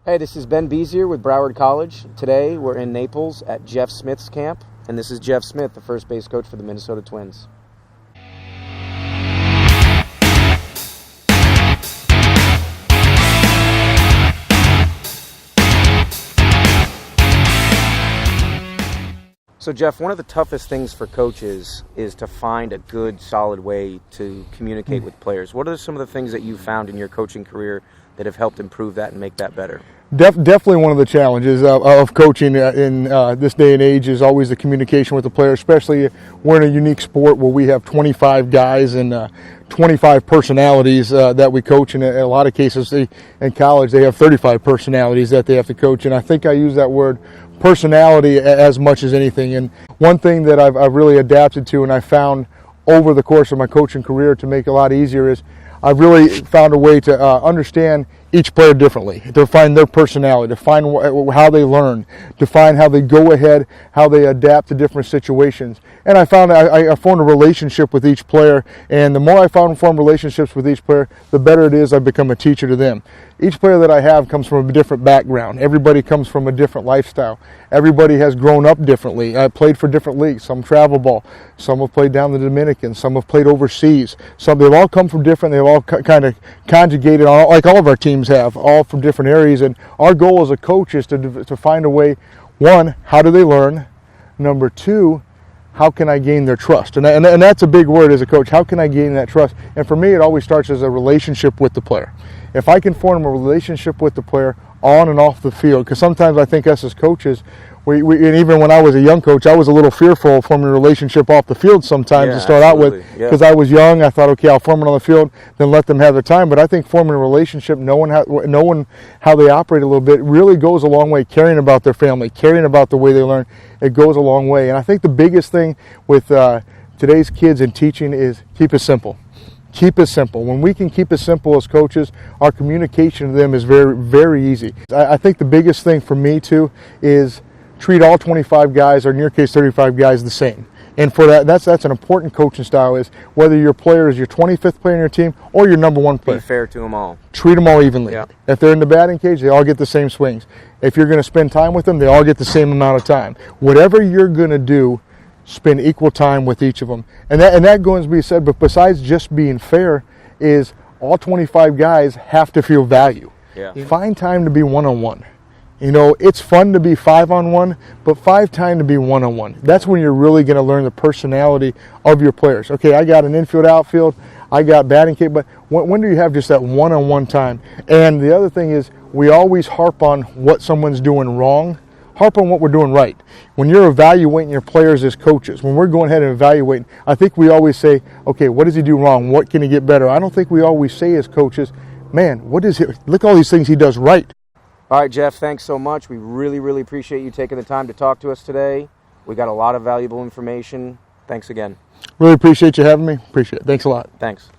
Hey, this is Ben Bezier with Broward College. Today we're in Naples at Jeff Smith's camp, and this is Jeff Smith, the first base coach for the Minnesota Twins. So Jeff, one of the toughest things for coaches is to find a good, solid way to communicate with players. What are some of the things that you've found in your coaching career that have helped improve that and make that better? Definitely one of the challenges of coaching in this day and age is always the communication with the player, especially we're in a unique sport where we have 25 guys and 25 personalities that we coach, and in a lot of cases in college they have 35 personalities that they have to coach, and I think I use that word personality as much as anything. And one thing that I've really adapted to and I found over the course of my coaching career to make it a lot easier is I've really found a way to understand each player differently, to find their personality, to find how they learn, to find how they go ahead, how they adapt to different situations. And I found I formed a relationship with each player, and the more I form relationships with each player, the better it is I've become a teacher to them. Each player that I have comes from a different background. Everybody comes from a different lifestyle. Everybody has grown up differently. I played for different leagues. Some travel ball. Some have played down the Dominican. Some have played overseas. They've all come from different. They've all kind of conjugated, like all of our teams have, all from different areas. And our goal as a coach is to find a way, one, how do they learn? Number two, how can I gain their trust? And that's a big word as a coach. How can I gain that trust? And for me, it always starts as a relationship with the player. If I can form a relationship with the player on and off the field, because sometimes I think us as coaches, and even when I was a young coach, I was a little fearful of forming a relationship off the field sometimes to start out with, because I was young. I thought, okay, I'll form it on the field, then let them have their time. But I think forming a relationship, knowing how they operate a little bit, really goes a long way. Caring about their family, caring about the way they learn, it goes a long way. And I think the biggest thing with today's kids in teaching is keep it simple. Keep it simple. When we can keep it simple as coaches, our communication to them is very, very easy. I think the biggest thing for me too is treat all 25 guys, or in your case 35 guys, the same. And for that's an important coaching style, is whether your player is your 25th player in your team or your number one player. Be fair to them all. Treat them all evenly. Yeah. If they're in the batting cage, they all get the same swings. If you're going to spend time with them, they all get the same amount of time. Whatever you're going to do, spend equal time with each of them. And that goes to be said, but besides just being fair, is all 25 guys have to feel value. Yeah. Find time to be one-on-one. You know, it's fun to be 5-on-1, but find time to be one-on-one. That's when you're really going to learn the personality of your players. Okay, I got an infield, outfield, I got batting cage, but when do you have just that one-on-one time? And the other thing is, we always harp on what someone's doing wrong. Harp on what we're doing right. When you're evaluating your players as coaches, when we're going ahead and evaluating, I think we always say, okay, what does he do wrong? What can he get better? I don't think we always say as coaches, man, look at all these things he does right. All right, Jeff, thanks so much. We really, really appreciate you taking the time to talk to us today. We got a lot of valuable information. Thanks again. Really appreciate you having me. Appreciate it. Thanks a lot. Thanks.